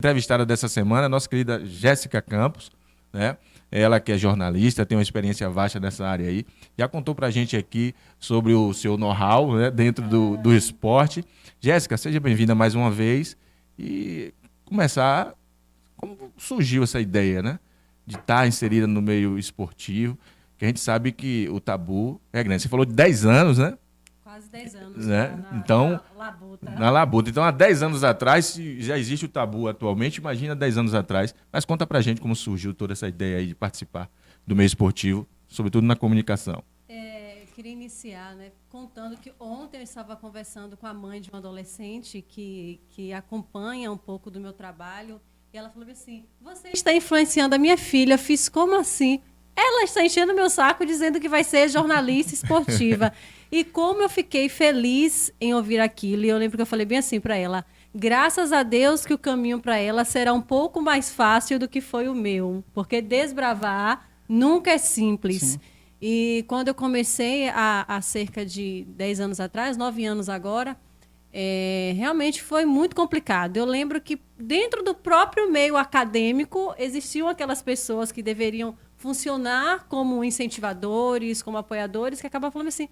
Entrevistada dessa semana, a nossa querida Jéssica Campos, né? Ela que é jornalista, tem uma experiência vasta nessa área aí, já contou pra gente aqui sobre o seu know-how, né, dentro do esporte. Jéssica, seja bem-vinda mais uma vez e começar, como surgiu essa ideia, né, de estar inserida no meio esportivo, que a gente sabe que o tabu é grande. Você falou de 10 anos, né? Quase 10 anos, Né? Então, na Labuta. Na Labuta. Então, há 10 anos atrás, se já existe o tabu atualmente, imagina 10 anos atrás. Mas conta pra gente como surgiu toda essa ideia aí de participar do meio esportivo, sobretudo na comunicação. Queria iniciar, né, contando que ontem eu estava conversando com a mãe de um adolescente que acompanha um pouco do meu trabalho, e ela falou assim: você está influenciando a minha filha. Eu fiz como assim? Ela está enchendo meu saco dizendo que vai ser jornalista esportiva. E como eu fiquei feliz em ouvir aquilo, e eu lembro que eu falei bem assim para ela: graças a Deus que o caminho para ela será um pouco mais fácil do que foi o meu, porque desbravar nunca é simples. Sim. E quando eu comecei há cerca de 10 anos atrás, 9 anos agora, realmente foi muito complicado. Eu lembro que dentro do próprio meio acadêmico existiam aquelas pessoas que deveriam funcionar como incentivadores, como apoiadores, que acabavam falando assim: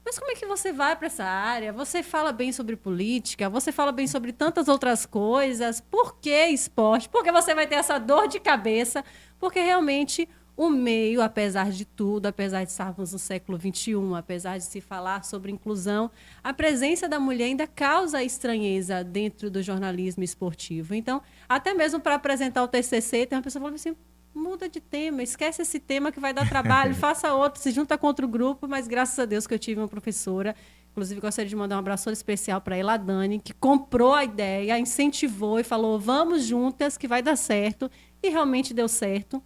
mas como é que você vai para essa área? Você fala bem sobre política, você fala bem sobre tantas outras coisas, por que esporte? Porque você vai ter essa dor de cabeça, porque realmente o meio, apesar de tudo, apesar de estarmos no século XXI, apesar de se falar sobre inclusão, a presença da mulher ainda causa estranheza dentro do jornalismo esportivo. Então, até mesmo para apresentar o TCC, tem uma pessoa falando assim: muda de tema, esquece esse tema que vai dar trabalho, faça outro, se junta com outro grupo. Mas graças a Deus que eu tive uma professora, inclusive gostaria de mandar um abraço especial para ela, a Dani, que comprou a ideia, incentivou e falou: vamos juntas que vai dar certo. E realmente deu certo.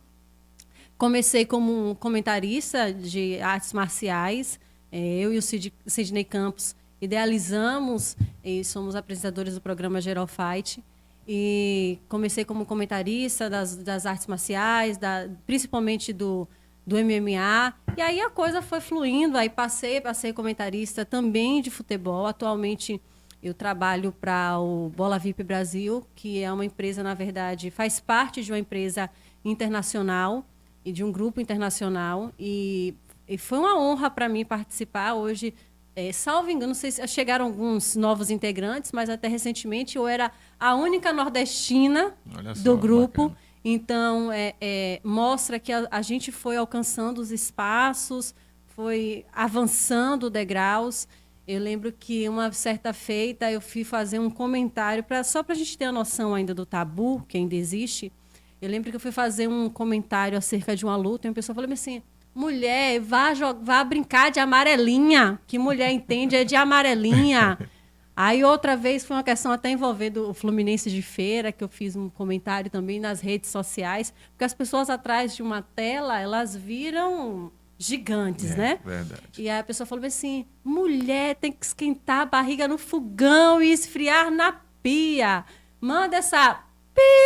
Comecei como comentarista de artes marciais. Eu e o Sidney Campos idealizamos e somos apresentadores do programa Geral Fight. E comecei como comentarista das artes marciais, principalmente do MMA. E aí a coisa foi fluindo. Aí passei comentarista também de futebol. Atualmente eu trabalho para o Bola VIP Brasil, que é uma empresa, na verdade, faz parte de uma empresa internacional e de um grupo internacional. E foi uma honra para mim participar hoje. Salvo engano, não sei se chegaram alguns novos integrantes, mas até recentemente eu era a única nordestina do grupo. Bacana. Então, mostra que a gente foi alcançando os espaços, foi avançando degraus. Eu lembro que uma certa feita eu fui fazer um comentário, só para a gente ter a noção ainda do tabu, que ainda existe. Eu lembro que eu fui fazer um comentário acerca de uma luta e uma pessoa falou assim: mulher, vá brincar de amarelinha, que mulher entende é de amarelinha. Aí outra vez foi uma questão até envolvendo o Fluminense de Feira, que eu fiz um comentário também nas redes sociais, porque as pessoas atrás de uma tela, elas viram gigantes, né? Verdade. E aí a pessoa falou assim: mulher tem que esquentar a barriga no fogão e esfriar na pia. Manda essa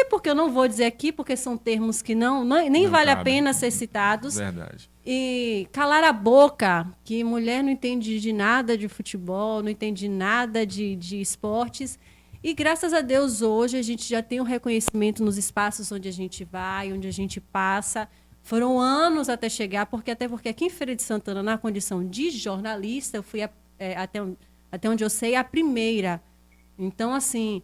porque eu não vou dizer aqui, porque são termos que nem vale a pena ser citados. Verdade. E calar a boca, que mulher não entende de nada de futebol, não entende nada de esportes. E graças a Deus hoje a gente já tem um reconhecimento nos espaços onde a gente vai, onde a gente passa. Foram anos até chegar, até porque aqui em Feira de Santana, na condição de jornalista, eu fui até onde eu sei a primeira. Então, assim,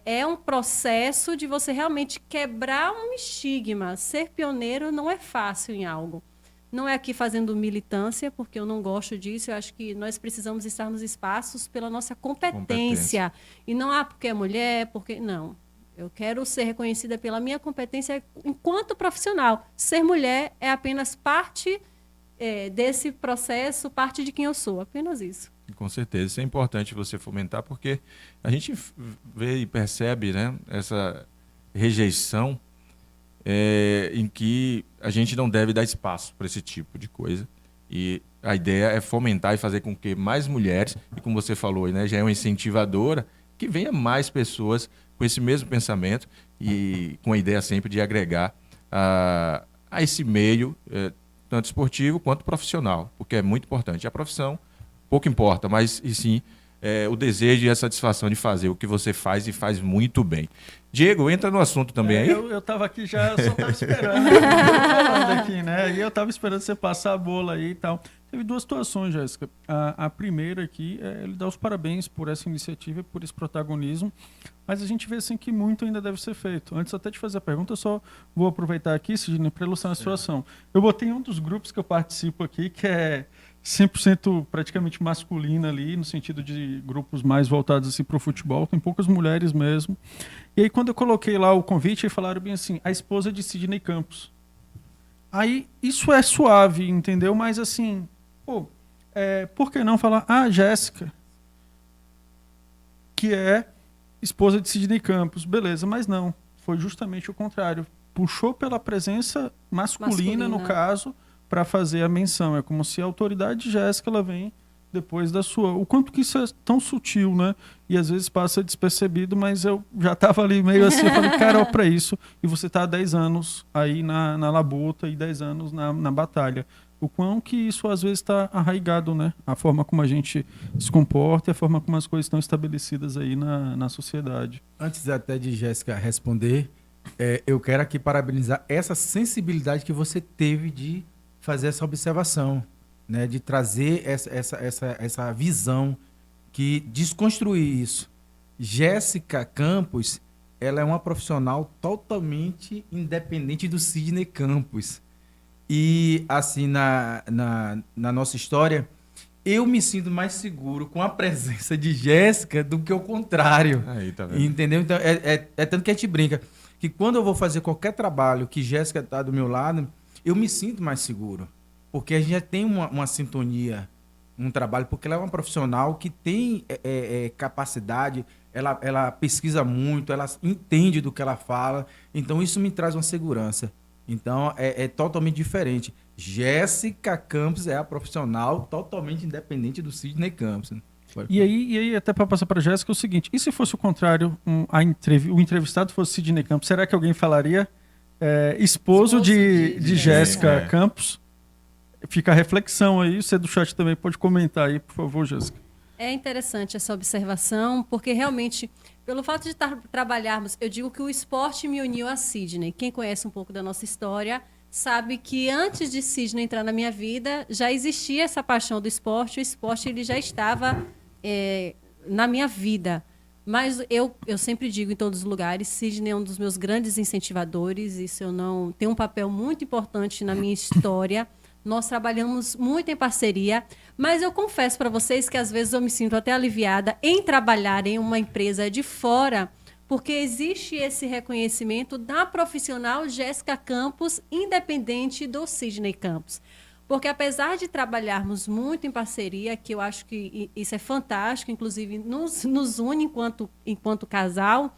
é um processo de você realmente quebrar um estigma. Ser pioneiro não é fácil em algo. Não é aqui fazendo militância, porque eu não gosto disso. Eu acho que nós precisamos estar nos espaços pela nossa competência. E não porque é mulher, porque... Não. Eu quero ser reconhecida pela minha competência enquanto profissional. Ser mulher é apenas parte desse processo, parte de quem eu sou. Apenas isso. Com certeza, isso é importante você fomentar, porque a gente vê e percebe, né, essa rejeição em que a gente não deve dar espaço para esse tipo de coisa. E a ideia é fomentar e fazer com que mais mulheres, e como você falou, né, já é uma incentivadora, que venha mais pessoas com esse mesmo pensamento e com a ideia sempre de agregar a esse meio, tanto esportivo quanto profissional, porque é muito importante. A profissão pouco importa, mas e sim o desejo e a satisfação de fazer o que você faz e faz muito bem. Diego, entra no assunto também aí. Eu estava aqui já, eu só estava esperando. Falando aqui, né? E eu estava esperando você passar a bola aí e tal. Teve duas situações, Jéssica. A primeira aqui é ele dar os parabéns por essa iniciativa, por esse protagonismo, mas a gente vê assim que muito ainda deve ser feito. Antes até de fazer a pergunta, eu só vou aproveitar aqui, Sidney, para ilustrar a situação. Eu botei um dos grupos que eu participo aqui, que é 100% praticamente masculino ali, no sentido de grupos mais voltados assim, para o futebol, tem poucas mulheres mesmo. E aí quando eu coloquei lá o convite, falaram bem assim, a esposa de Sidney Campos. Aí isso é suave, entendeu? Mas assim, por que não falar, Jéssica, que é esposa de Sidney Campos, beleza, mas não, foi justamente o contrário. Puxou pela presença masculina. No caso, para fazer a menção. É como se a autoridade de Jéssica ela vem depois da sua. O quanto que isso é tão sutil, né? E às vezes passa despercebido, mas eu já estava ali meio assim, eu falei, cara, para isso. E você está há 10 anos aí na labuta e 10 anos na batalha. O quão que isso às vezes está arraigado, né? A forma como a gente se comporta e a forma como as coisas estão estabelecidas aí na sociedade. Antes até de Jéssica responder, eu quero aqui parabenizar essa sensibilidade que você teve de fazer essa observação, né, de trazer essa visão, que desconstruir isso. Jéssica Campos, ela é uma profissional totalmente independente do Sidney Campos. E, assim, na nossa história, eu me sinto mais seguro com a presença de Jéssica do que o contrário. Aí, tá vendo? Entendeu? Então, é tanto que a gente brinca que quando eu vou fazer qualquer trabalho que Jéssica está do meu lado, eu me sinto mais seguro, porque a gente já tem uma sintonia, um trabalho, porque ela é uma profissional que tem capacidade, ela pesquisa muito, ela entende do que ela fala, então isso me traz uma segurança. Então é totalmente diferente. Jéssica Campos é a profissional totalmente independente do Sidney Campos. Né? E aí, até para passar para a Jéssica, é o seguinte, e se fosse o contrário, o entrevistado fosse Sidney Campos, será que alguém falaria esposo de Jéssica Campos? Fica a reflexão aí, você do chat também pode comentar aí, por favor, Jéssica. É interessante essa observação, porque realmente, pelo fato de trabalharmos, eu digo que o esporte me uniu a Sidney. Quem conhece um pouco da nossa história sabe que antes de Sidney entrar na minha vida, já existia essa paixão do esporte, o esporte ele já estava na minha vida. Mas eu sempre digo em todos os lugares, Sidney é um dos meus grandes incentivadores, isso tem um papel muito importante na minha história. Nós trabalhamos muito em parceria, mas eu confesso para vocês que às vezes eu me sinto até aliviada em trabalhar em uma empresa de fora, porque existe esse reconhecimento da profissional Jéssica Campos, independente do Sidney Campos. Porque apesar de trabalharmos muito em parceria, que eu acho que isso é fantástico, inclusive nos une enquanto casal,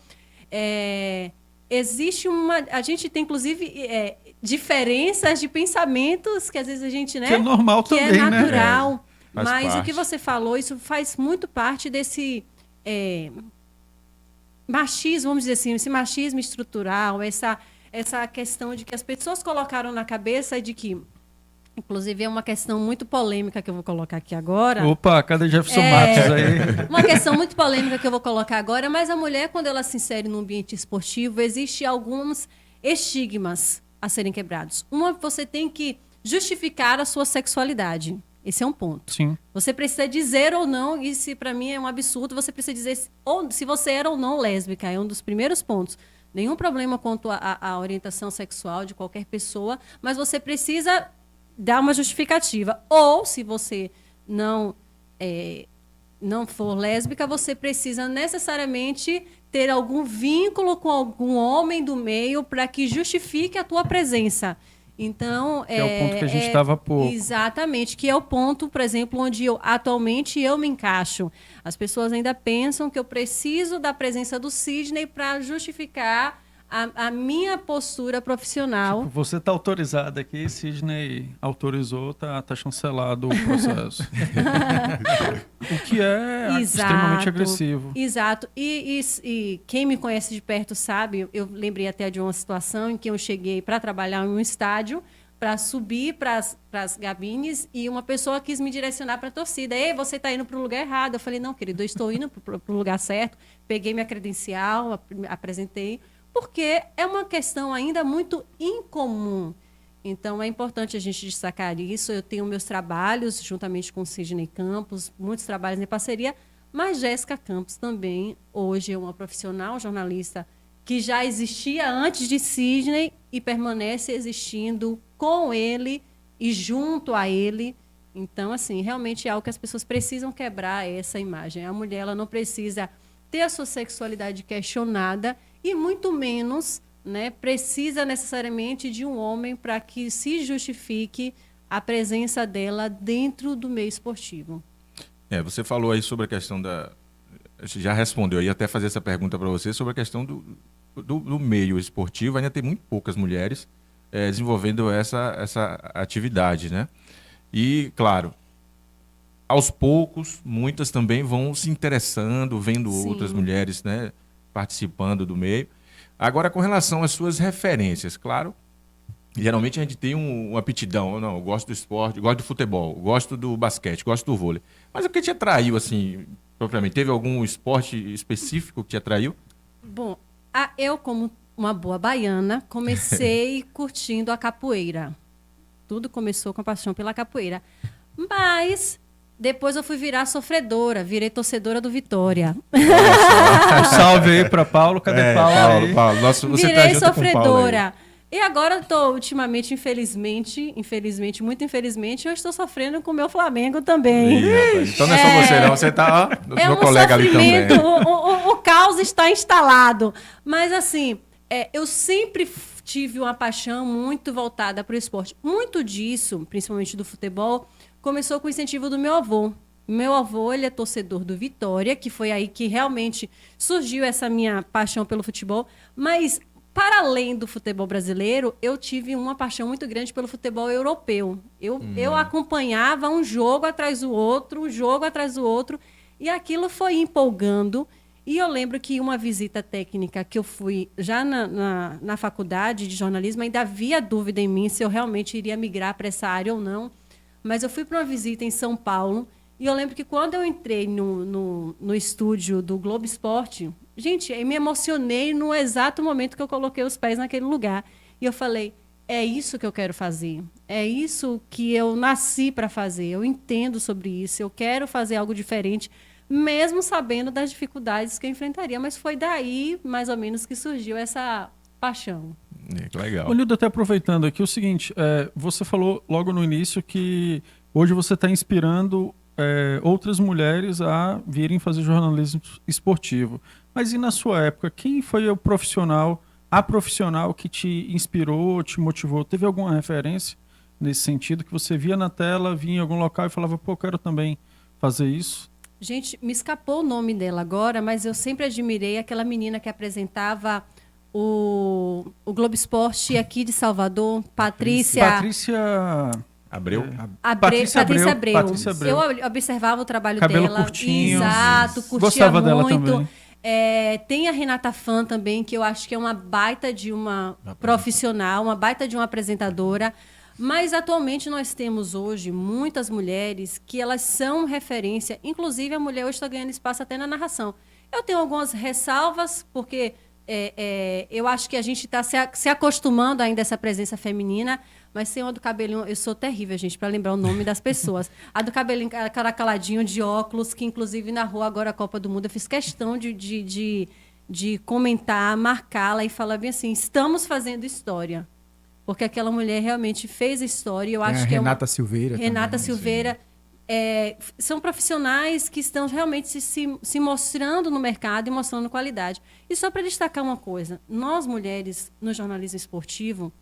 existe a gente tem inclusive diferenças de pensamentos que às vezes a gente, né, que é normal que também, é natural, né? Faz mas parte. o que você falou, isso faz muito parte desse machismo, vamos dizer assim, esse machismo estrutural, essa questão de que as pessoas colocaram na cabeça de que, inclusive é uma questão muito polêmica que eu vou colocar aqui agora. Opa, cadê Jefferson Matos aí? Uma questão muito polêmica que eu vou colocar agora, mas a mulher, quando ela se insere no ambiente esportivo, existe alguns estigmas a serem quebrados. Uma, você tem que justificar a sua sexualidade. Esse é um ponto. Sim. Você precisa dizer ou não, e se para mim é um absurdo, você precisa dizer se você era ou não lésbica, é um dos primeiros pontos. Nenhum problema quanto à orientação sexual de qualquer pessoa, mas você precisa dar uma justificativa. Ou, se você não for lésbica, você precisa necessariamente ter algum vínculo com algum homem do meio para que justifique a tua presença. Então, que é o ponto que a gente estava há pouco. Exatamente, que é o ponto, por exemplo, onde atualmente eu me encaixo. As pessoas ainda pensam que eu preciso da presença do Sidney para justificar a minha postura profissional. Tipo, você está autorizada aqui, Sidney autorizou, tá chancelado o processo. O que é extremamente agressivo. Exato. E quem me conhece de perto sabe, eu lembrei até de uma situação em que eu cheguei para trabalhar em um estádio, para subir para as cabines e uma pessoa quis me direcionar para a torcida. Ei, você está indo para o lugar errado. Eu falei, não, querido, eu estou indo para o lugar certo. Peguei minha credencial, apresentei, porque é uma questão ainda muito incomum. Então, é importante a gente destacar isso. Eu tenho meus trabalhos, juntamente com o Sidney Campos, muitos trabalhos em parceria, mas Jéssica Campos também, hoje é uma profissional jornalista que já existia antes de Sidney e permanece existindo com ele e junto a ele. Então, assim, realmente é algo que as pessoas precisam quebrar essa imagem. A mulher ela não precisa ter a sua sexualidade questionada e muito menos, né, precisa necessariamente de um homem para que se justifique a presença dela dentro do meio esportivo. Você falou aí sobre a questão da... Já respondeu, eu ia até fazer essa pergunta para você sobre a questão do meio esportivo. Ainda tem muito poucas mulheres desenvolvendo essa atividade, né? E, claro, aos poucos, muitas também vão se interessando, vendo Sim. outras mulheres, né, participando do meio. Agora, com relação às suas referências, claro, geralmente a gente tem uma aptidão. Não, eu gosto do esporte, eu gosto do futebol, eu gosto do basquete, eu gosto do vôlei. Mas o que te atraiu, assim, propriamente? Teve algum esporte específico que te atraiu? Bom, eu, como uma boa baiana, comecei curtindo a capoeira. Tudo começou com a paixão pela capoeira. Mas depois eu fui virar sofredora, virei torcedora do Vitória. Um salve aí para Paulo. Cadê Paulo aí? Paulo. Nossa, você Virei tá junto com o Paulo aí. sofredora. E agora eu tô, ultimamente, infelizmente, muito infelizmente, eu estou sofrendo com o meu Flamengo também. Ih, rapaz, então não é só você, não. Você tá, ó, É meu um colega ali também. sofrimento, o caos está instalado. Mas, assim, eu sempre tive uma paixão muito voltada para o esporte. Muito disso, principalmente do futebol, começou com o incentivo do meu avô. Meu avô, ele é torcedor do Vitória, que foi aí que realmente surgiu essa minha paixão pelo futebol. Mas, para além do futebol brasileiro, eu tive uma paixão muito grande pelo futebol europeu. Eu acompanhava um jogo atrás do outro, e aquilo foi empolgando. E eu lembro que uma visita técnica que eu fui já na faculdade de jornalismo, ainda havia dúvida em mim se eu realmente iria migrar para essa área ou não. Mas eu fui para uma visita em São Paulo, e eu lembro que quando eu entrei no estúdio do Globo Esporte, gente, eu me emocionei no exato momento que eu coloquei os pés naquele lugar. E eu falei, é isso que eu quero fazer. É isso que eu nasci para fazer. Eu entendo sobre isso. Eu quero fazer algo diferente, mesmo sabendo das dificuldades que eu enfrentaria. Mas foi daí, mais ou menos, que surgiu essa paixão. Que legal. Ô, Nilda, até aproveitando aqui o seguinte, você falou logo no início que hoje você está inspirando outras mulheres a virem fazer jornalismo esportivo. Mas e na sua época, quem foi a profissional que te inspirou, te motivou? Teve alguma referência nesse sentido que você via na tela, via em algum local e falava, pô, eu quero também fazer isso? Gente, me escapou o nome dela agora, mas eu sempre admirei aquela menina que apresentava o Globo Esporte aqui de Salvador, Patrícia Abreu? Patrícia Abreu. Eu observava o trabalho Cabelo dela. curtinho. Exato, curtia Gostava dela muito. também. Tem a Renata Fã também, que eu acho que é uma baita de uma profissional, uma baita de uma apresentadora. Mas atualmente nós temos hoje muitas mulheres que elas são referência. Inclusive a mulher hoje está ganhando espaço até na narração. Eu tenho algumas ressalvas, porque eu acho que a gente está se acostumando ainda a essa presença feminina. Mas tem uma do cabelinho... Eu sou terrível, gente, para lembrar o nome das pessoas. A do cabelinho caracoladinho, de óculos, que inclusive narrou agora a Copa do Mundo. Eu fiz questão de comentar, marcá-la e falar bem assim, estamos fazendo história. Porque aquela mulher realmente fez história. Eu acho que Renata Silveira. Renata também, Silveira. São profissionais que estão realmente se mostrando no mercado e mostrando qualidade. E só para destacar uma coisa, nós mulheres no jornalismo esportivo,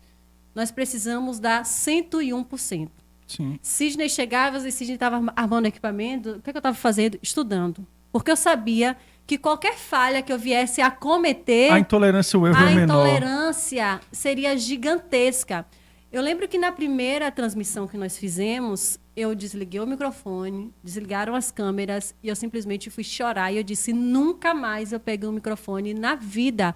nós precisamos dar 101%. Sim. Sidney chegava e Sidney estava armando equipamento. O que eu estava fazendo? Estudando. Porque eu sabia que qualquer falha que eu viesse a cometer... A intolerância ao erro é menor. A intolerância seria gigantesca. Eu lembro que na primeira transmissão que nós fizemos, eu desliguei o microfone, desligaram as câmeras e eu simplesmente fui chorar. E eu disse, nunca mais eu peguei um microfone na vida.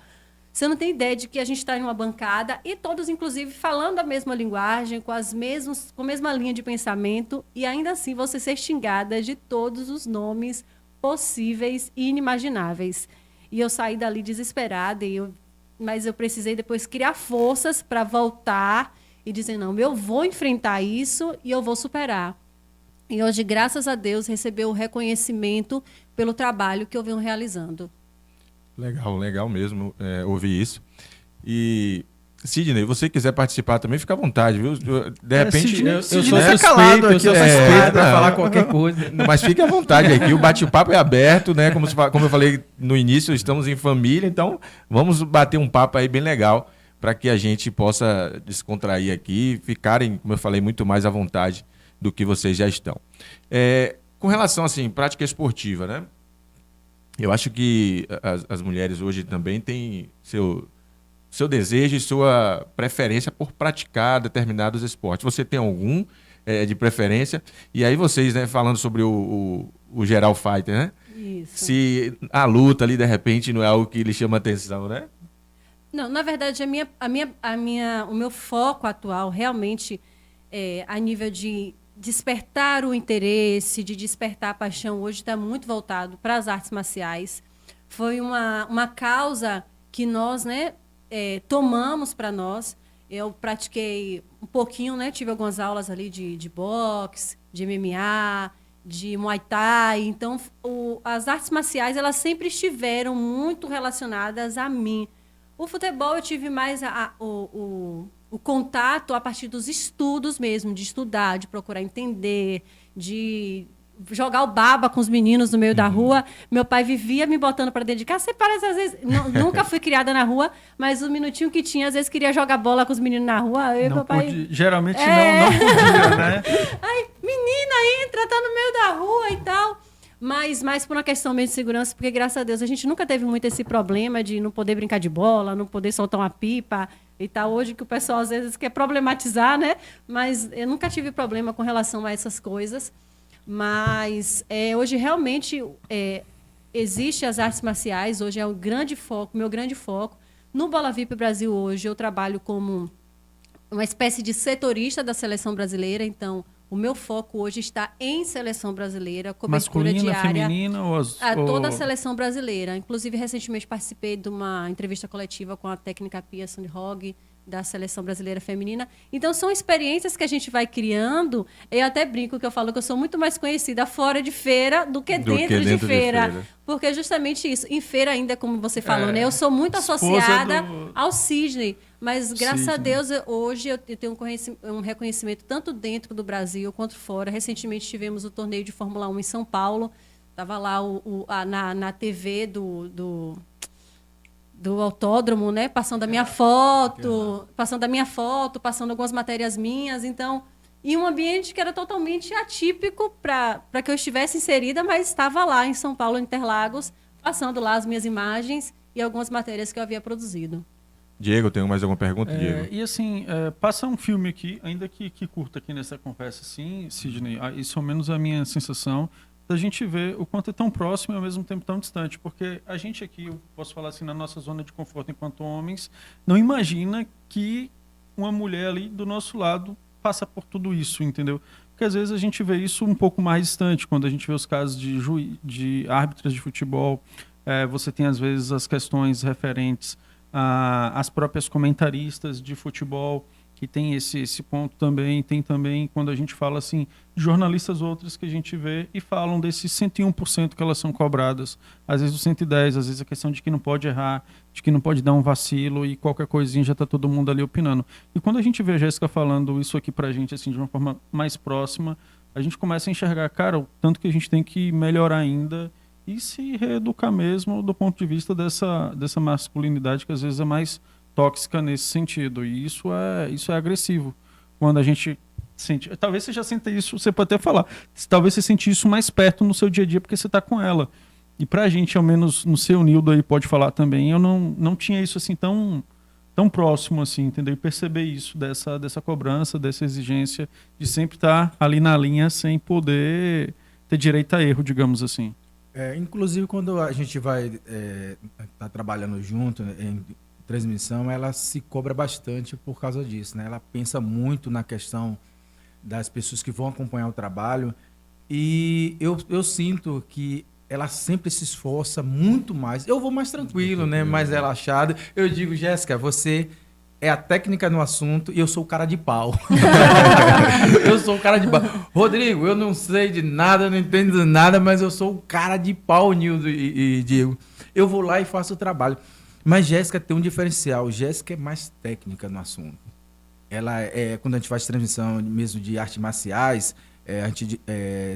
Você não tem ideia de que a gente está em uma bancada e todos, inclusive, falando a mesma linguagem, com a mesma linha de pensamento, e ainda assim você ser xingada de todos os nomes possíveis e inimagináveis. E eu saí dali desesperada, mas eu precisei depois criar forças para voltar e dizer, não, eu vou enfrentar isso e eu vou superar. E hoje, graças a Deus, recebeu o reconhecimento pelo trabalho que eu venho realizando. Legal mesmo ouvir isso. E, Sidney, você quiser participar também, fica à vontade, viu? De repente... Eu sou Sidney tá suspeito, calado aqui, eu sou ó. suspeito pra não. falar qualquer coisa. Mas fique à vontade aqui, o bate-papo é aberto, né? Como eu falei no início, estamos em família, então vamos bater um papo aí bem legal para que a gente possa descontrair aqui, ficarem, como eu falei, muito mais à vontade do que vocês já estão. Com relação, assim, prática esportiva, né? Eu acho que as mulheres hoje também têm seu desejo e sua preferência por praticar determinados esportes. Você tem algum de preferência? E aí vocês, né, falando sobre o Geral Fighter, né? Isso. Se a luta ali, de repente, não é algo que lhe chama atenção, né? Não, na verdade, o meu foco atual realmente a nível de despertar o interesse, de despertar a paixão, hoje está muito voltado para as artes marciais. Foi uma causa que nós, né, tomamos para nós. Eu pratiquei um pouquinho, né, tive algumas aulas ali de boxe, de MMA, de Muay Thai. Então, as artes marciais, elas sempre estiveram muito relacionadas a mim. O futebol eu tive mais o contato a partir dos estudos mesmo, de estudar, de procurar entender, de jogar o baba com os meninos no meio da rua. Meu pai vivia me botando para dentro de casa. Você parece, às vezes... nunca fui criada na rua, mas o minutinho que tinha, às vezes queria jogar bola com os meninos na rua. Eu, Não meu pai... podia, geralmente não podia, né? Ai, menina, entra, tá no meio da rua e tal. Mas mais por uma questão mesmo de segurança, porque, graças a Deus, a gente nunca teve muito esse problema de não poder brincar de bola, não poder soltar uma pipa e tal. Hoje que o pessoal, às vezes, quer problematizar, né? Mas eu nunca tive problema com relação a essas coisas. Mas hoje, realmente, existe as artes marciais. Hoje é o grande foco, meu grande foco. No Bola VIP Brasil, hoje, eu trabalho como uma espécie de setorista da seleção brasileira. Então, o meu foco hoje está em seleção brasileira, cobertura Masculina, diária. feminina ou Toda a seleção brasileira. Inclusive, recentemente participei de uma entrevista coletiva com a técnica Pia Sundhog, da seleção brasileira feminina. Então, são experiências que a gente vai criando. Eu até brinco que eu falo que eu sou muito mais conhecida fora de feira do que dentro de feira. Porque é justamente isso. Em feira ainda, como você falou, né? Eu sou muito associada ao Sidney. Mas, graças a Deus, hoje eu tenho um reconhecimento tanto dentro do Brasil quanto fora. Recentemente tivemos o torneio de Fórmula 1 em São Paulo. Estava lá na TV do autódromo, né? Passando a minha foto, passando algumas matérias minhas. Então, em um ambiente que era totalmente atípico para que eu estivesse inserida, mas estava lá em São Paulo, em Interlagos, passando lá as minhas imagens e algumas matérias que eu havia produzido. Diego, tem mais alguma pergunta, Diego? E assim, passa um filme aqui, ainda que curta aqui nessa conversa, assim, Sidney, isso ao menos é a minha sensação, da gente ver o quanto é tão próximo e ao mesmo tempo tão distante. Porque a gente aqui, eu posso falar assim, na nossa zona de conforto enquanto homens, não imagina que uma mulher ali do nosso lado passa por tudo isso, entendeu? Porque às vezes a gente vê isso um pouco mais distante, quando a gente vê os casos de árbitras de futebol, você tem às vezes as questões referentes às próprias comentaristas de futebol, que tem esse ponto também. Tem também, quando a gente fala assim, de jornalistas outras que a gente vê e falam desses 101% que elas são cobradas, às vezes o 110%, às vezes a questão de que não pode errar, de que não pode dar um vacilo e qualquer coisinha já está todo mundo ali opinando. E quando a gente vê a Jéssica falando isso aqui pra gente assim, de uma forma mais próxima, a gente começa a enxergar, cara, o tanto que a gente tem que melhorar ainda e se reeducar mesmo do ponto de vista dessa masculinidade que às vezes é mais tóxica nesse sentido. E isso é agressivo. Quando a gente sente... Talvez você já sinta isso, você pode até falar. Talvez você sente isso mais perto no seu dia a dia porque você está com ela. E pra gente, ao menos no seu Nildo aí pode falar também, eu não tinha isso assim tão próximo assim, entendeu? E perceber isso, dessa cobrança, dessa exigência de sempre estar ali na linha sem poder ter direito a erro, digamos assim. Inclusive, quando a gente vai tá trabalhando junto, né, transmissão, ela se cobra bastante por causa disso, né? Ela pensa muito na questão das pessoas que vão acompanhar o trabalho e eu sinto que ela sempre se esforça muito mais. Eu vou mais tranquilo, né? Mais relaxado. Eu digo, Jéssica, você é a técnica no assunto e eu sou o cara de pau. Eu sou o cara de pau. Rodrigo, eu não sei de nada, não entendo de nada, mas eu sou o cara de pau, Nildo e Diego. Eu vou lá e faço o trabalho. Mas Jéssica tem um diferencial. Jéssica é mais técnica no assunto. Ela quando a gente faz transmissão mesmo de artes marciais, a gente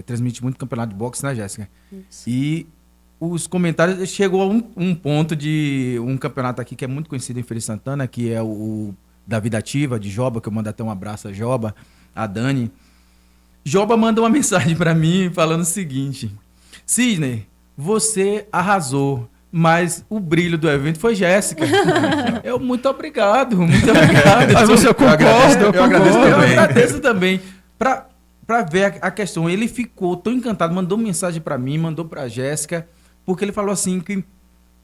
transmite muito campeonato de boxe, né, Jéssica? Isso. E os comentários chegou a um ponto de um campeonato aqui que é muito conhecido em Feira de Santana, que é o da Vida Ativa, de Joba, que eu mando até um abraço a Joba, a Dani. Joba manda uma mensagem para mim falando o seguinte: Sidney, você arrasou, mas o brilho do evento foi Jéssica. Eu, muito obrigado, muito obrigado. Mas você concorda? Eu agradeço Eu também. agradeço também. Pra ver a questão, ele ficou tão encantado, mandou mensagem para mim, mandou para Jéssica, porque ele falou assim que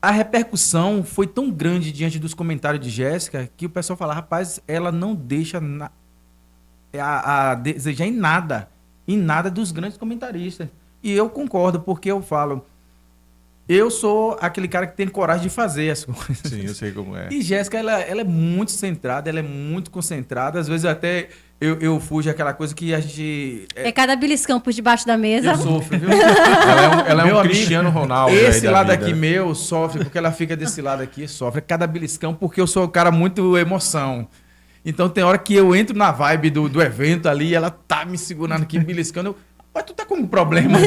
a repercussão foi tão grande diante dos comentários de Jéssica que o pessoal fala, rapaz, ela não deixa a desejar em nada dos grandes comentaristas. E eu concordo, porque eu falo, eu sou aquele cara que tem coragem de fazer as coisas. Sim, eu sei como é. E Jéssica, ela é muito centrada, ela é muito concentrada. Às vezes até eu fujo aquela coisa que a gente... Cada beliscão por debaixo da mesa. Eu sofro, viu? Ela é Meu um amigo, Cristiano Ronaldo. Esse aí da lado vida. aqui meu sofre, porque ela fica desse lado aqui, sofre. Cada beliscão, porque eu sou um cara muito emoção. Então tem hora que eu entro na vibe do evento ali, e ela tá me segurando aqui, beliscando. Mas tu tá com um problema.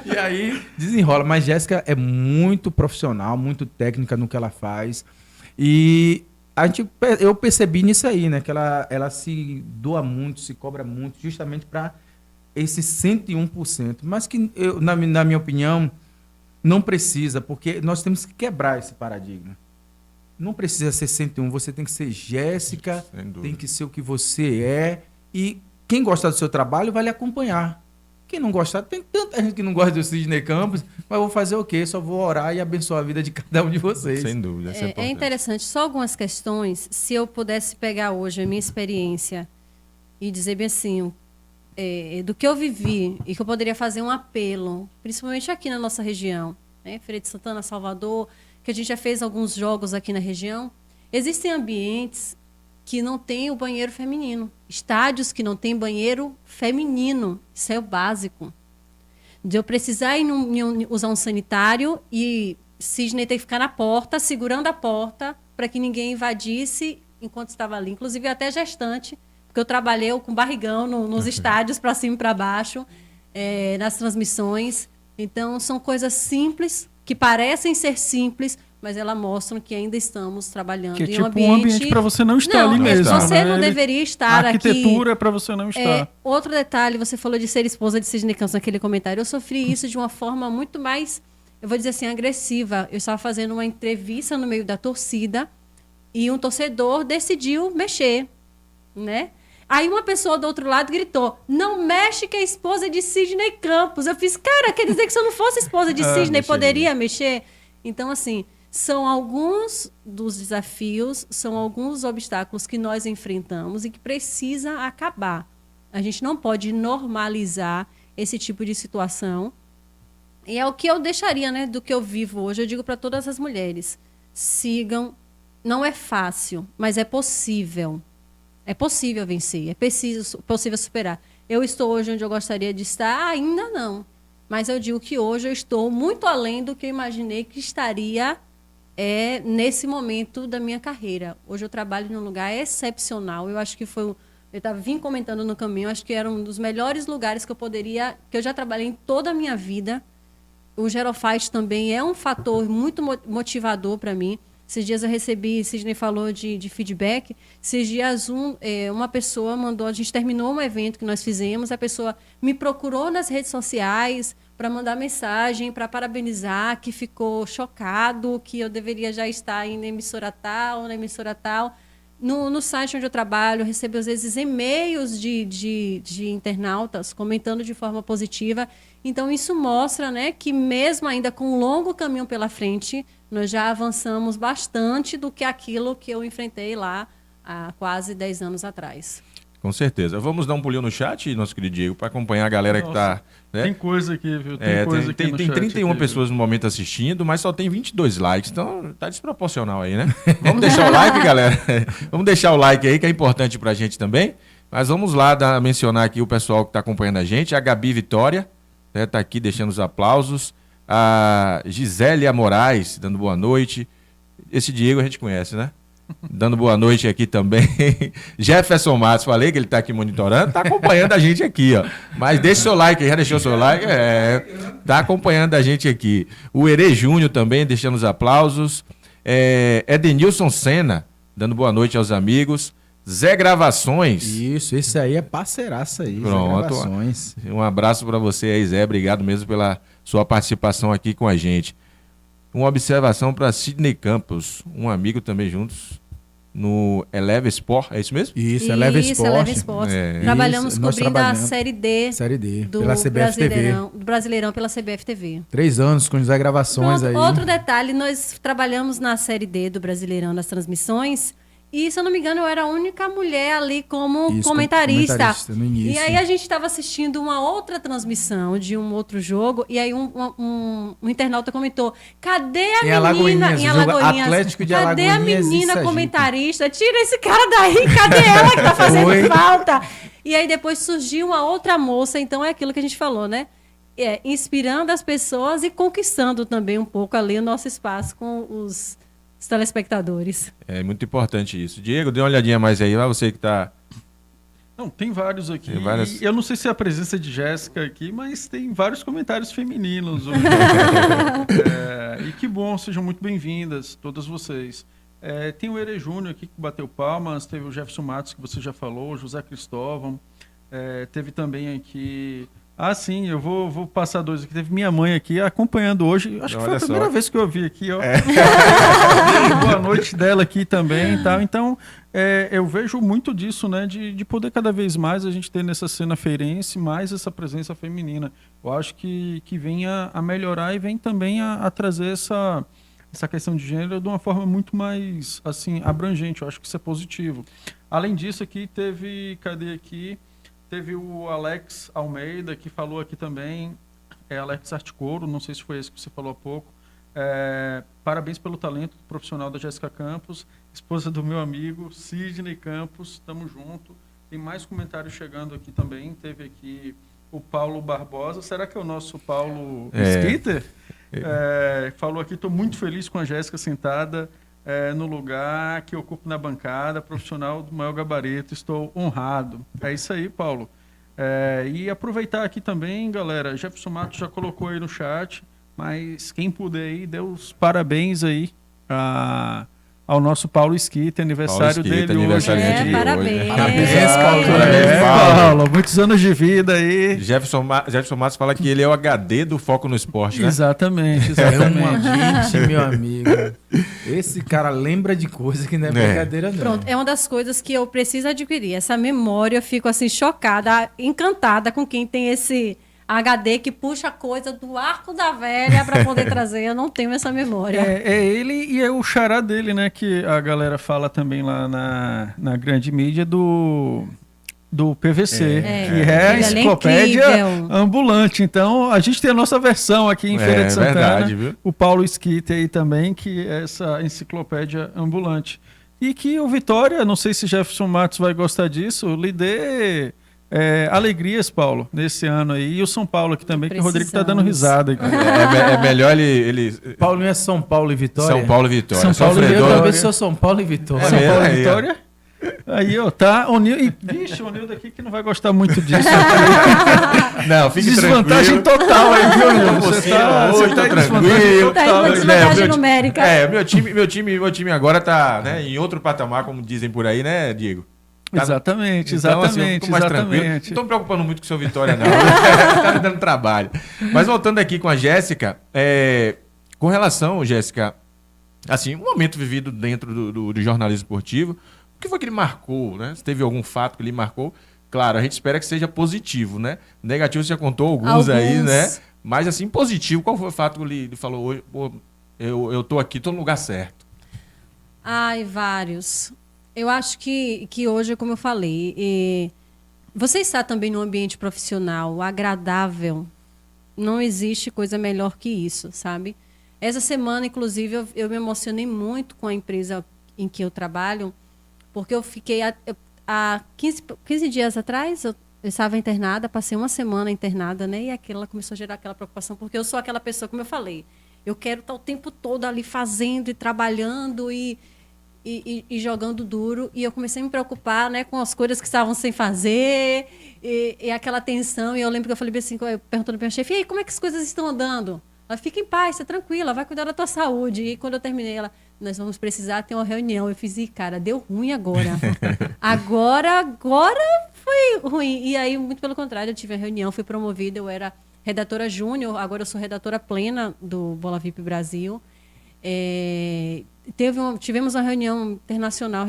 E aí desenrola. Mas Jéssica é muito profissional, muito técnica no que ela faz. E eu percebi nisso aí, né? Que ela se doa muito, se cobra muito, justamente para esse 101%. Mas que, na minha opinião, não precisa, porque nós temos que quebrar esse paradigma. Não precisa ser 101, você tem que ser Jéssica, Sem dúvida. tem que ser o que você é. E quem gostar do seu trabalho vai lhe acompanhar. Quem não gostar, tem tanta gente que não gosta do Sidney Campos, mas eu vou fazer o quê? Só vou orar e abençoar a vida de cada um de vocês. Sem dúvida. Isso é É importante. interessante, só algumas questões, se eu pudesse pegar hoje a minha experiência e dizer bem assim, do que eu vivi e que eu poderia fazer um apelo, principalmente aqui na nossa região, né? Feira de Santana, Salvador, que a gente já fez alguns jogos aqui na região. Existem ambientes que não tem o banheiro feminino, estádios que não tem banheiro feminino, isso é o básico. De eu precisar usar um sanitário e Sidney ter que ficar na porta, segurando a porta, para que ninguém invadisse enquanto estava ali. Inclusive até gestante, porque eu trabalhei com barrigão nos estádios, para cima e para baixo, nas transmissões. Então, são coisas simples, que parecem ser simples, mas elas mostram que ainda estamos trabalhando Que é em tipo um um ambiente para você não estar ali não mesmo. está. Você né? não deveria estar A aqui. arquitetura é para você não estar. Outro detalhe, você falou de ser esposa de Sidney Campos naquele comentário. Eu sofri isso de uma forma muito mais, eu vou dizer assim, agressiva. Eu estava fazendo uma entrevista no meio da torcida e um torcedor decidiu mexer, né? Aí uma pessoa do outro lado gritou, não mexe que é esposa de Sidney Campos. Eu fiz, cara, quer dizer que se eu não fosse esposa de Sidney, mexeria. poderia mexer? Então, assim, são alguns dos desafios, são alguns obstáculos que nós enfrentamos e que precisa acabar. A gente não pode normalizar esse tipo de situação. E é o que eu deixaria, né, do que eu vivo hoje. Eu digo para todas as mulheres, sigam. Não é fácil, mas é possível. É possível vencer, é possível superar. Eu estou hoje onde eu gostaria de estar? Ainda não. Mas eu digo que hoje eu estou muito além do que eu imaginei que estaria nesse momento da minha carreira. Hoje eu trabalho num lugar excepcional. Eu acho que vim comentando no caminho, acho que era um dos melhores lugares que eu já trabalhei em toda a minha vida. O Gerofight também é um fator muito motivador para mim. Esses dias eu recebi, Sidney falou de feedback. Esses dias uma pessoa mandou, a gente terminou um evento que nós fizemos, a pessoa me procurou nas redes sociais para mandar mensagem, para parabenizar, que ficou chocado, que eu deveria já estar na emissora tal. No site onde eu trabalho, eu recebo, às vezes, e-mails de internautas comentando de forma positiva. Então, isso mostra, né, que mesmo ainda com um longo caminho pela frente, nós já avançamos bastante do que aquilo que eu enfrentei lá há quase 10 anos atrás. Com certeza. Vamos dar um pulinho no chat, nosso querido Diego, para acompanhar a galera que está... Né? Tem coisa aqui, viu? Tem coisa aqui no tem chat 31 aqui, pessoas no momento assistindo, mas só tem 22 likes, então tá desproporcional aí, né? Vamos deixar o like, galera. Vamos deixar o like aí, que é importante pra gente também. Mas vamos lá mencionar aqui o pessoal que está acompanhando a gente. A Gabi Vitória, né, tá aqui deixando os aplausos. A Gisélia Moraes, dando boa noite. Esse Diego a gente conhece, né? Dando boa noite aqui também. Jefferson Matos, falei que ele está aqui monitorando, está acompanhando a gente aqui, ó. Mas deixa o seu like aí, já deixou o seu like? Tá acompanhando a gente aqui. O Ere Júnior também, deixando os aplausos. Edenilson Senna, dando boa noite aos amigos. Zé Gravações. Isso, esse aí é parceiraça aí. Pronto. Zé Gravações. Um abraço para você aí, Zé. Obrigado mesmo pela sua participação aqui com a gente. Uma observação para Sidney Campos, um amigo também juntos no Eleva Sport, é isso mesmo? Isso, Eleva Sport. Eleva Sport. Trabalhamos Isso, nós cobrindo trabalhamos. a Série D, Série D, do pela CBF TV. do Brasileirão pela CBF TV. 3 anos com Zé Gravações Pronto, aí. outro detalhe, nós trabalhamos na Série D do Brasileirão nas transmissões e, se eu não me engano, eu era a única mulher ali como Isso, comentarista. no início. E aí a gente estava assistindo uma outra transmissão de um outro jogo e aí um internauta comentou: cadê a menina Alagoinhas, em o jogo Alagoinhas? Atlético de Cadê a Alagoinhas e menina Sergipe? comentarista? Tira esse cara daí, cadê ela que tá fazendo Foi. falta? E aí depois surgiu uma outra moça, então é aquilo que a gente falou, né? Inspirando as pessoas e conquistando também um pouco ali o nosso espaço com os telespectadores. É muito importante isso. Diego, dê uma olhadinha mais aí, lá você que está... Não, tem vários aqui. Tem várias... E eu não sei se é a presença de Jéssica aqui, mas tem vários comentários femininos. E que bom, sejam muito bem-vindas, todas vocês. Tem o Ere Júnior aqui que bateu palmas, teve o Jefferson Matos, que você já falou, o José Cristóvão. Teve também aqui... Ah, sim, eu vou passar 2 aqui. Teve minha mãe aqui acompanhando hoje. Acho que foi a primeira vez que eu vi aqui, ó. Boa noite dela aqui também, tá? Então, eu vejo muito disso, né? De poder cada vez mais a gente ter nessa cena feirense mais essa presença feminina. Eu acho que vem a melhorar e vem também a trazer essa questão de gênero de uma forma muito mais, assim, abrangente. Eu acho que isso é positivo. Além disso, aqui teve... Cadê aqui? Teve o Alex Almeida, que falou aqui também, Alex Articoro, não sei se foi esse que você falou há pouco. Parabéns pelo talento profissional da Jéssica Campos, esposa do meu amigo Sidney Campos, tamo junto. Tem mais comentários chegando aqui também, teve aqui o Paulo Barbosa, será que é o nosso Paulo Skitter? Falou aqui, estou muito feliz com a Jéssica sentada no lugar que ocupo na bancada, profissional do maior gabarito, estou honrado. É isso aí, Paulo. E aproveitar aqui também, galera, Jefferson Matos já colocou aí no chat, mas quem puder aí, dê os parabéns aí ao nosso Paulo Esquita, aniversário dele aniversário hoje. de Parabéns. hoje, né? Parabéns, Paulo. Parabéns, Paulo, muitos anos de vida aí. Jefferson Matos fala que ele é o HD do Foco no Esporte, né? Exatamente, É exatamente. uma mente, meu amigo. Esse cara lembra de coisa que não é brincadeira, não. Pronto, é uma das coisas que eu preciso adquirir. Essa memória, eu fico assim chocada, encantada com quem tem esse HD que puxa coisa do arco da velha para poder trazer. Eu não tenho essa memória. É ele e é o xará dele, né? Que a galera fala também lá na grande mídia do PVC, que é a enciclopédia ambulante. Então, a gente tem a nossa versão aqui em Feira de Santana. Verdade, viu? O Paulo Esquita aí também, que é essa enciclopédia ambulante. E que o Vitória, não sei se Jefferson Matos vai gostar disso, lhe dê alegrias, Paulo, nesse ano aí. E o São Paulo aqui também, que o Rodrigo tá dando risada aqui. É melhor ele... Paulinho é São Paulo e Vitória? São Paulo e Vitória. São Paulo e Eu Vitória. também sou São Paulo e Vitória. São Paulo e aí, Vitória. Aí, ó, tá. Vixe, o Nildo aqui que não vai gostar muito disso. Não, fique Desvantagem tranquilo. total aí, viu, Nildo? Você tá tranquilo. em desvantagem Tá em total. uma desvantagem numérica. Meu time agora tá, né, em outro patamar, como dizem por aí, né, Diego? Exatamente, Então, assim, eu exatamente, fico mais tranquilo. Não exatamente. estou me preocupando muito com o seu Vitória, não. Tá me dando trabalho. Mas voltando aqui com a Jéssica, com relação, Jéssica, assim, um momento vivido dentro do jornalismo esportivo, que foi que ele marcou, né? Se teve algum fato que ele marcou. Claro, a gente espera que seja positivo, né? Negativo você já contou alguns aí, né? Mas assim, positivo, qual foi o fato que ele falou hoje? Pô, eu tô aqui, tô no lugar certo. Ai, vários. Eu acho que hoje, como eu falei, você está também num ambiente profissional agradável. Não existe coisa melhor que isso, sabe? Essa semana, inclusive, eu me emocionei muito com a empresa em que eu trabalho, porque eu fiquei há 15 dias atrás, eu estava internada, passei uma semana internada, né? E aquilo começou a gerar aquela preocupação, porque eu sou aquela pessoa, como eu falei, eu quero estar o tempo todo ali fazendo e trabalhando e jogando duro. E eu comecei a me preocupar, né, com as coisas que estavam sem fazer e aquela tensão. E eu lembro que eu falei assim, perguntando para minha chefe, e aí, como é que as coisas estão andando? Ela, fica em paz, você tranquila, vai cuidar da tua saúde. E quando eu terminei, ela, nós vamos precisar ter uma reunião. Eu fiz, cara, deu ruim agora. agora foi ruim. E aí, muito pelo contrário, eu tive a reunião, fui promovida, eu era redatora júnior, agora eu sou redatora plena do Bola VIP Brasil. Tivemos uma reunião internacional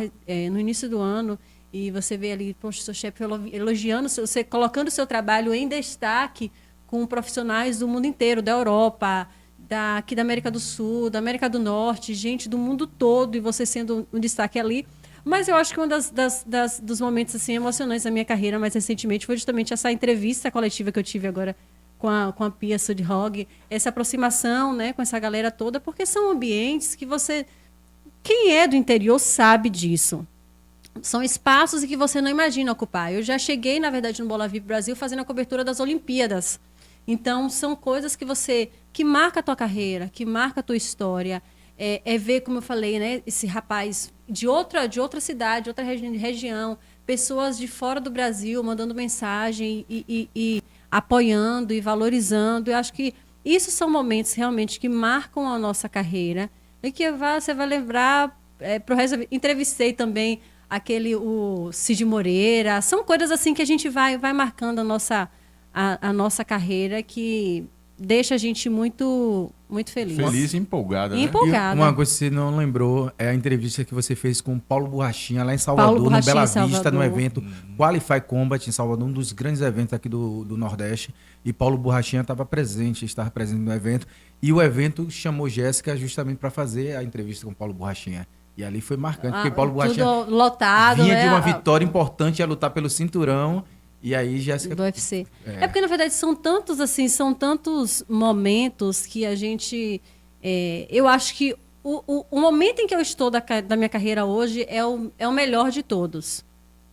no início do ano e você vê ali, poxa, o seu chefe elogiando, você colocando o seu trabalho em destaque com profissionais do mundo inteiro, da Europa, aqui da América do Sul, da América do Norte, gente do mundo todo, e você sendo um destaque ali. Mas eu acho que um dos momentos assim, emocionantes da minha carreira mais recentemente foi justamente essa entrevista coletiva que eu tive agora com a Pia Sudhog, essa aproximação, né, com essa galera toda, porque são ambientes que você... Quem é do interior sabe disso. São espaços que você não imagina ocupar. Eu já cheguei, na verdade, no Bola VIP Brasil fazendo a cobertura das Olimpíadas. Então, são coisas que marca a tua carreira, que marca a tua história. Ver, como eu falei, né, esse rapaz de outra cidade, de outra região, pessoas de fora do Brasil mandando mensagem e apoiando e valorizando. Eu acho que isso são momentos realmente que marcam a nossa carreira e que você vai lembrar pro resto da vida. Entrevistei também o Cid Moreira. São coisas assim que a gente vai marcando a nossa carreira, que deixa a gente muito, muito feliz. Feliz e empolgada, né? Empolgada. E uma coisa que você não lembrou é a entrevista que você fez com o Paulo Borrachinha lá em Salvador, no Bela Vista, no evento Qualify Combat em Salvador, um dos grandes eventos aqui do Nordeste. E Paulo Borrachinha estava presente no evento. E o evento chamou Jéssica justamente para fazer a entrevista com o Paulo Borrachinha. E ali foi marcante, porque Paulo Borrachinha lotado, vinha de uma vitória importante, ia lutar pelo cinturão. E aí, Jéssica... Do UFC. Porque, na verdade, são tantos momentos que a gente... eu acho que o momento em que eu estou da minha carreira hoje é o melhor de todos.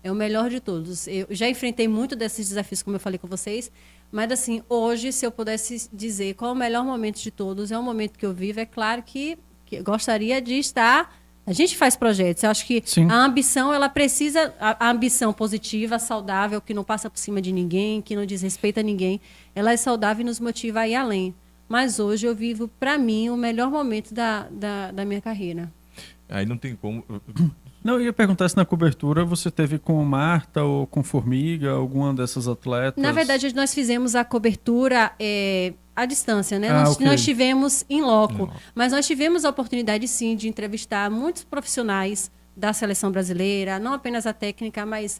É o melhor de todos. Eu já enfrentei muito desses desafios, como eu falei com vocês, mas, assim, hoje, se eu pudesse dizer qual é o melhor momento de todos, é o momento que eu vivo. É claro que eu gostaria de estar... A gente faz projetos. Eu acho que Sim. A ambição, ela precisa... A ambição positiva, saudável, que não passa por cima de ninguém, que não desrespeita ninguém, ela é saudável e nos motiva a ir além. Mas hoje eu vivo, para mim, o melhor momento da minha carreira. Aí não tem como... Não, eu ia perguntar se na cobertura você teve com Marta ou com Formiga, alguma dessas atletas? Na verdade, nós fizemos a cobertura... à distância, né? Okay. Nós tivemos em loco, mas nós tivemos a oportunidade, sim, de entrevistar muitos profissionais da seleção brasileira, não apenas a técnica, mas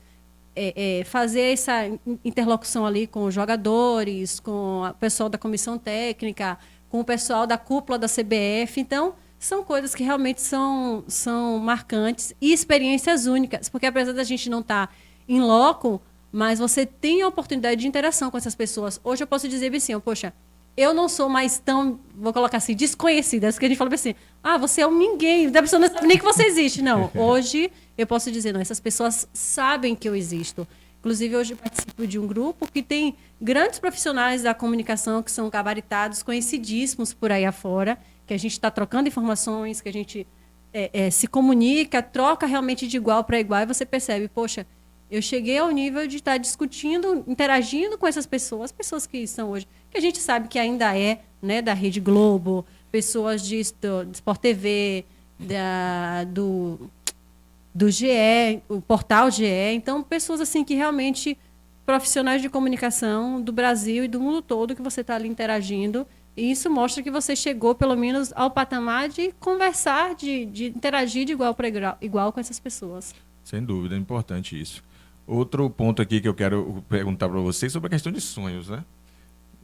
fazer essa interlocução ali com os jogadores, com o pessoal da comissão técnica, com o pessoal da cúpula da CBF. Então, são coisas que realmente são marcantes e experiências únicas, porque apesar da gente não estar em loco, mas você tem a oportunidade de interação com essas pessoas. Hoje eu posso dizer assim, poxa, eu não sou mais tão, vou colocar assim, desconhecida. Porque a gente fala assim, você é um ninguém, a pessoa não sabe nem que você existe. Não, hoje eu posso dizer, não, essas pessoas sabem que eu existo. Inclusive, hoje eu participo de um grupo que tem grandes profissionais da comunicação que são gabaritados, conhecidíssimos por aí afora, que a gente está trocando informações, que a gente se comunica, troca realmente de igual para igual, e você percebe, poxa, eu cheguei ao nível de estar discutindo, interagindo com essas pessoas que são hoje, que a gente sabe que ainda né, da Rede Globo, pessoas de Sport TV, do GE, o portal GE. Então, pessoas assim que realmente, profissionais de comunicação do Brasil e do mundo todo, que você está ali interagindo. E isso mostra que você chegou, pelo menos, ao patamar de conversar, de interagir de igual para igual com essas pessoas. Sem dúvida, é importante isso. Outro ponto aqui que eu quero perguntar para vocês sobre a questão de sonhos, né?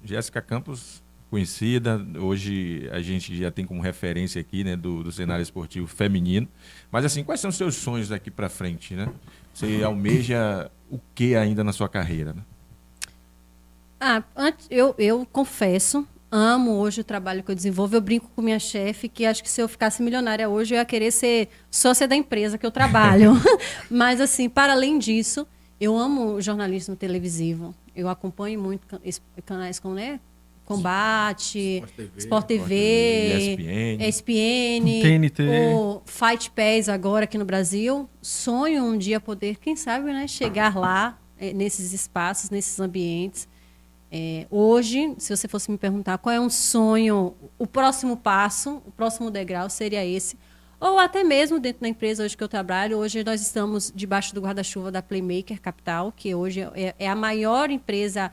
Jéssica Campos, conhecida, hoje a gente já tem como referência aqui, né, do cenário esportivo feminino. Mas assim, quais são os seus sonhos daqui para frente, né? Você almeja o que ainda na sua carreira, né? Eu confesso, amo hoje o trabalho que eu desenvolvo. Eu brinco com minha chefe que acho que se eu ficasse milionária hoje, eu ia querer ser sócia da empresa que eu trabalho. Mas, assim, para além disso, eu amo o jornalismo televisivo. Eu acompanho muito canais como, né, Combate, Sport TV, ESPN, TNT, o Fight Pass agora aqui no Brasil. Sonho um dia poder, quem sabe, né, chegar lá, nesses espaços, nesses ambientes. Hoje, se você fosse me perguntar qual é um sonho, o próximo passo, o próximo degrau seria esse. Ou até mesmo dentro da empresa hoje que eu trabalho, hoje nós estamos debaixo do guarda-chuva da Playmaker Capital, que hoje é a maior empresa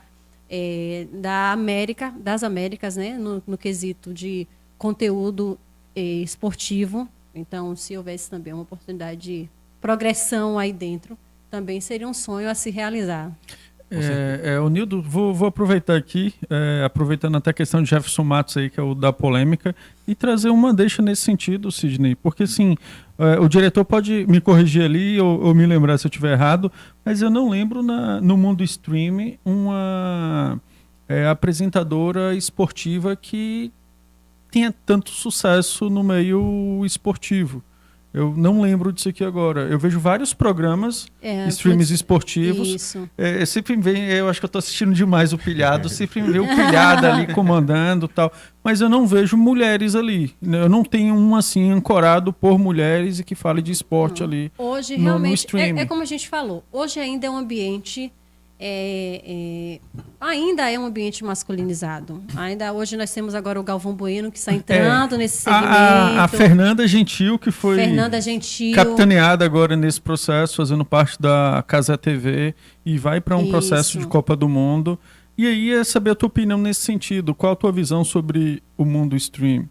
das Américas, né, no quesito de conteúdo esportivo. Então, se houvesse também uma oportunidade de progressão aí dentro, também seria um sonho a se realizar. O Nildo, vou aproveitar aqui, aproveitando até a questão de Jefferson Matos aí, que é o da polêmica, e trazer uma deixa nesse sentido, Sidney, porque assim, o diretor pode me corrigir ali ou me lembrar se eu estiver errado, mas eu não lembro no mundo streaming uma apresentadora esportiva que tenha tanto sucesso no meio esportivo. Eu não lembro disso aqui agora. Eu vejo vários programas, streams esportivos. Isso. Sempre vem, eu acho que eu estou assistindo demais o Pilhado, sempre me vê o Pilhado ali comandando e tal. Mas eu não vejo mulheres ali. Eu não tenho um assim ancorado por mulheres e que fale de esporte ali. Hoje, no realmente, streaming. é como a gente falou. Hoje ainda é um ambiente... ainda é um ambiente masculinizado. Ainda hoje nós temos agora o Galvão Bueno que está entrando nesse segmento. A Fernanda Gentil, que foi capitaneada agora nesse processo, fazendo parte da Casa TV e vai para um processo de Copa do Mundo. E aí é saber a tua opinião nesse sentido. Qual a tua visão sobre o mundo stream?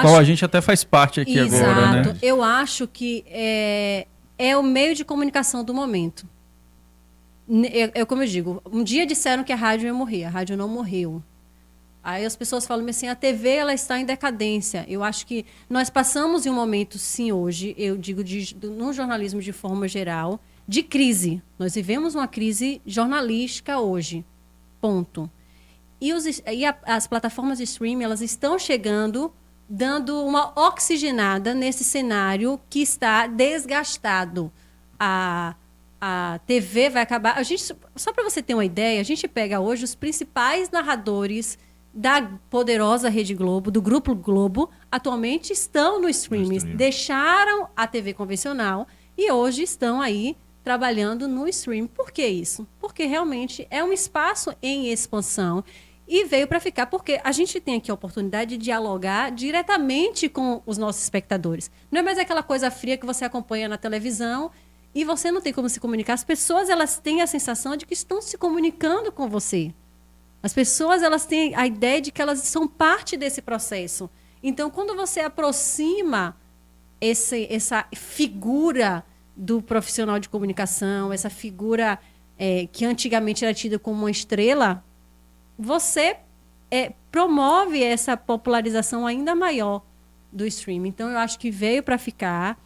Qual a gente até faz parte aqui agora, né? Eu acho que é o meio de comunicação do momento. Como eu digo, um dia disseram que a rádio ia morrer, a rádio não morreu. Aí as pessoas falam assim, a TV ela está em decadência. Eu acho que nós passamos em um momento, sim, hoje, eu digo no jornalismo de forma geral, de crise. Nós vivemos uma crise jornalística hoje, ponto. E as plataformas de streaming, elas estão chegando, dando uma oxigenada nesse cenário que está desgastado. A TV vai acabar... Só para você ter uma ideia, a gente pega hoje os principais narradores da poderosa Rede Globo, do Grupo Globo, atualmente estão no streaming. Deixaram a TV convencional e hoje estão aí trabalhando no streaming. Por que isso? Porque realmente é um espaço em expansão e veio para ficar, porque a gente tem aqui a oportunidade de dialogar diretamente com os nossos espectadores. Não é mais aquela coisa fria que você acompanha na televisão e você não tem como se comunicar. As pessoas, elas têm a sensação de que estão se comunicando com você. As pessoas, elas têm a ideia de que elas são parte desse processo. Então, quando você aproxima essa figura do profissional de comunicação, essa figura que antigamente era tida como uma estrela, você promove essa popularização ainda maior do streaming. Então, eu acho que veio para ficar.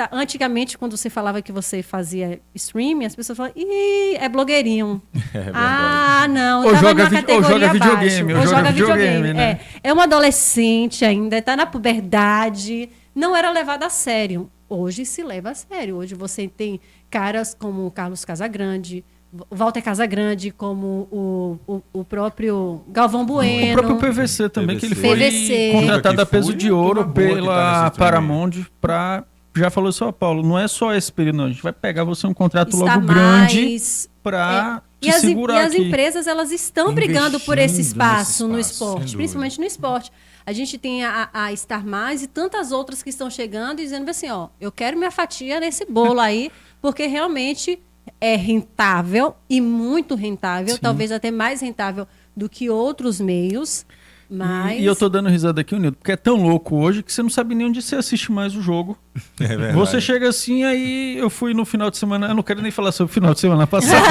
Antigamente, quando você falava que você fazia streaming, as pessoas falavam, é blogueirinho. Não, ou joga videogame. Ou joga videogame, né? É uma adolescente ainda, está na puberdade, não era levada a sério. Hoje se leva a sério. Hoje você tem caras como o Carlos Casagrande, Walter Casagrande, como o próprio Galvão Bueno. O próprio PVC também, que ele foi contratado a peso de ouro pela Paramount para... Já falou isso, Paulo, não é só esse período, não. A gente vai pegar você um contrato logo grande para te segurar aqui. E as empresas, elas estão brigando por esse espaço no esporte, principalmente no esporte. A gente tem a Star Mais e tantas outras que estão chegando e dizendo assim, eu quero minha fatia nesse bolo aí, porque realmente... é rentável e muito rentável, talvez até mais rentável do que outros meios. Mas... E eu tô dando risada aqui, Nildo, porque é tão louco hoje que você não sabe nem onde você assiste mais o jogo. É verdade. Você chega assim, aí eu fui no final de semana, eu não quero nem falar sobre o final de semana passado.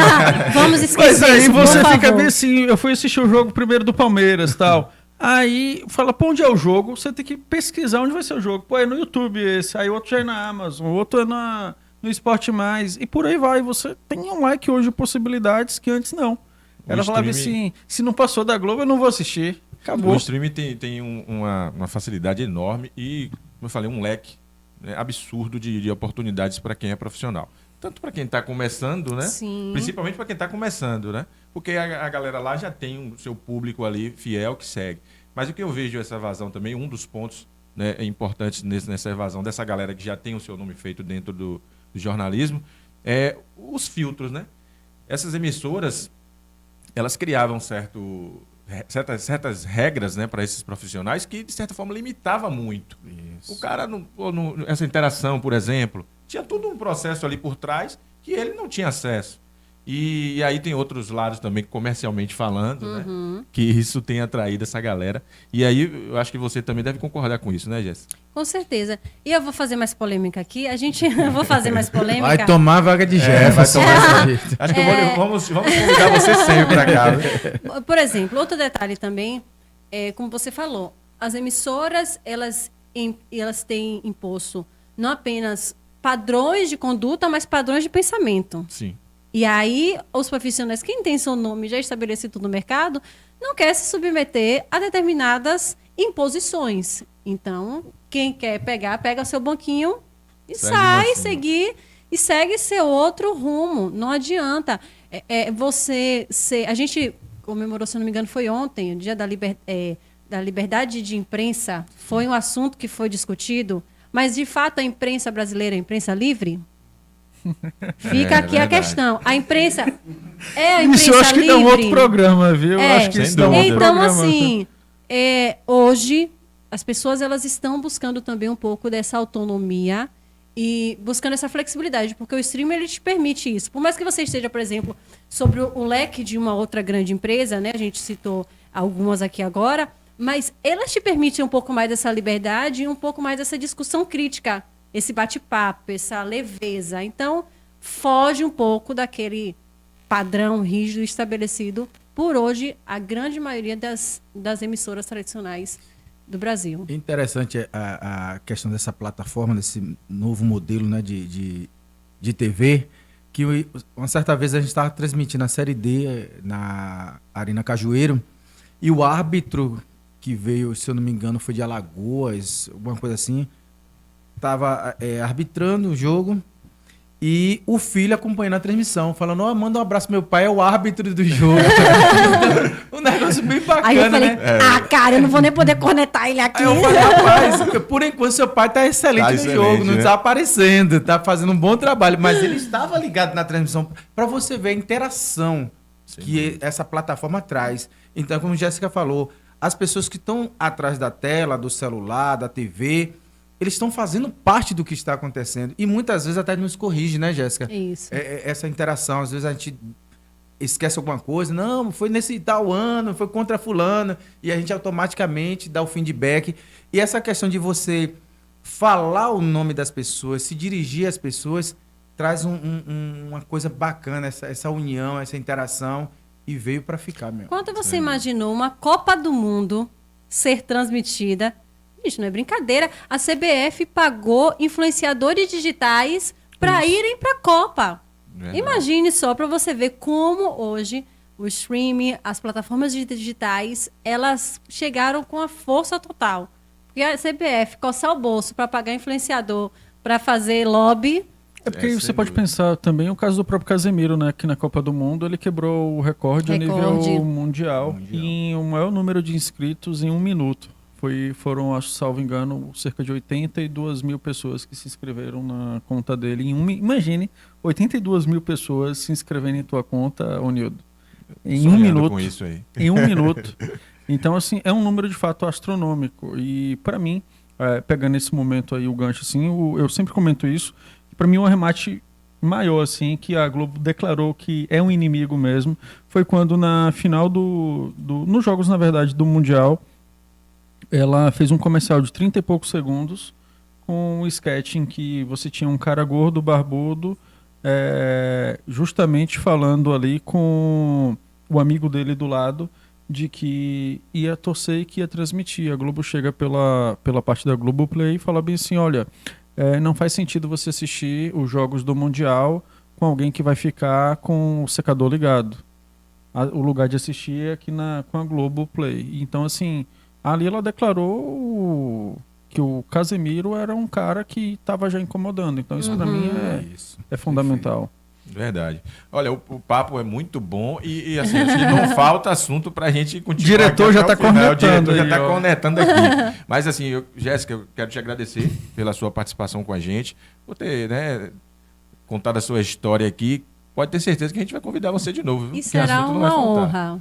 Vamos esquecer Mas aí isso, você por fica favor. bem assim, eu fui assistir o jogo primeiro do Palmeiras e tal. Aí fala, pô, onde é o jogo? Você tem que pesquisar onde vai ser o jogo. Pô, é no YouTube esse, aí outro já é na Amazon, outro é no Esporte Mais, e por aí vai. Você tem um like hoje possibilidades que antes não. Ela falava assim, se não passou da Globo, eu não vou assistir. Acabou. O streaming tem uma facilidade enorme e, como eu falei, um leque, né, absurdo de oportunidades para quem é profissional. Tanto para quem está começando, né? Sim. Principalmente para quem está começando, né? Porque a galera lá já tem o seu público ali fiel que segue. Mas o que eu vejo essa evasão também, um dos pontos, né, importantes nessa evasão dessa galera que já tem o seu nome feito dentro do jornalismo, é os filtros, né? Essas emissoras, elas criavam certas regras, né, para esses profissionais que, de certa forma, limitava muito. Isso. O cara, essa interação, por exemplo, tinha todo um processo ali por trás que ele não tinha acesso. E aí tem outros lados também, comercialmente falando, né, que isso tem atraído essa galera. E aí eu acho que você também deve concordar com isso, né, Jéssica? Com certeza. E eu vou fazer mais polêmica aqui. Eu vou fazer mais polêmica. Vai tomar a vaga de Jefferson. Acho que vamos convidar você sempre para cá. Né? Por exemplo, outro detalhe também, como você falou, as emissoras, elas têm imposto não apenas padrões de conduta, mas padrões de pensamento. Sim. E aí, os profissionais, quem tem seu nome já estabelecido no mercado, não quer se submeter a determinadas imposições. Então, quem quer pega seu banquinho e segue seu outro rumo. Não adianta. A gente comemorou, se não me engano, foi ontem, o Dia da Liberdade de Imprensa. Foi um assunto que foi discutido. Mas, de fato, a imprensa brasileira é a imprensa livre? Fica aqui a questão. A imprensa é a imprensa Isso eu acho que livre? dá um outro programa, viu? Eu acho que Sem isso dá um outro Então, programa. assim, hoje as pessoas elas estão buscando também um pouco dessa autonomia e buscando essa flexibilidade, porque o streaming ele te permite isso. Por mais que você esteja, por exemplo, sobre o leque de uma outra grande empresa, né? A gente citou algumas aqui agora, mas elas te permitem um pouco mais dessa liberdade e um pouco mais dessa discussão crítica, esse bate-papo, essa leveza. Então, foge um pouco daquele padrão rígido estabelecido por hoje a grande maioria das emissoras tradicionais do Brasil. Interessante a questão dessa plataforma, desse novo modelo, né, de TV, que uma certa vez a gente estava transmitindo a Série D na Arena Cajueiro e o árbitro que veio, se eu não me engano, foi de Alagoas, alguma coisa assim, estava arbitrando o jogo e o filho acompanhando a transmissão, falando, manda um abraço, meu pai é o árbitro do jogo. Um negócio bem bacana, Aí eu falei, né? cara, eu não vou nem poder conectar ele aqui. Aí eu falei, rapaz, por enquanto seu pai tá excelente no excelente, jogo, não né? tá aparecendo, tá fazendo um bom trabalho, mas ele estava ligado na transmissão para você ver a interação que essa plataforma traz. Então, como a Jéssica falou, as pessoas que estão atrás da tela, do celular, da TV, eles estão fazendo parte do que está acontecendo. E muitas vezes até nos corrige, né, Jéssica? Isso. Essa interação. Às vezes a gente esquece alguma coisa. Não, foi nesse tal ano, foi contra fulano. E a gente automaticamente dá o feedback. E essa questão de você falar o nome das pessoas, se dirigir às pessoas, traz uma coisa bacana, essa união, essa interação. E veio para ficar, meu. Quando você imaginou uma Copa do Mundo ser transmitida... Isso não é brincadeira. A CBF pagou influenciadores digitais para irem para a Copa. Verdade. Imagine só para você ver como hoje o streaming, as plataformas digitais, elas chegaram com a força total. Porque a CBF coçar o bolso para pagar influenciador, para fazer lobby... É porque você pode pensar também o caso do próprio Casemiro, né? Que na Copa do Mundo ele quebrou o recorde a nível mundial em o maior número de inscritos em 1 minuto. Foram, acho, salvo engano, cerca de 82 mil pessoas que se inscreveram na conta dele. Imagine, 82 mil pessoas se inscreverem em tua conta, Onildo. Em 1 minuto. Com isso aí. Em 1 minuto. Então, assim, é um número de fato astronômico. E, para mim, pegando esse momento aí o gancho, assim, eu sempre comento isso, para mim, um arremate maior, assim, que a Globo declarou que é um inimigo mesmo, foi quando na final nos jogos, na verdade, do Mundial, ela fez um comercial de 30 e poucos segundos com um sketch em que você tinha um cara gordo, barbudo, justamente falando ali com o amigo dele do lado de que ia torcer e que ia transmitir. A Globo chega pela parte da Globoplay e fala bem assim, olha, não faz sentido você assistir os jogos do Mundial com alguém que vai ficar com o secador ligado. O lugar de assistir é aqui com a Globoplay. Então, assim, ali ela declarou que o Casemiro era um cara que estava já incomodando. Então, isso para mim é fundamental. Verdade. Olha, o papo é muito bom e assim, acho que não falta assunto para a gente continuar. Diretor já está cornetando. O diretor já está cornetando aqui. Mas assim, Jéssica, eu quero te agradecer pela sua participação com a gente, por ter, né, contado a sua história aqui. Pode ter certeza que a gente vai convidar você de novo. Viu? E será uma honra.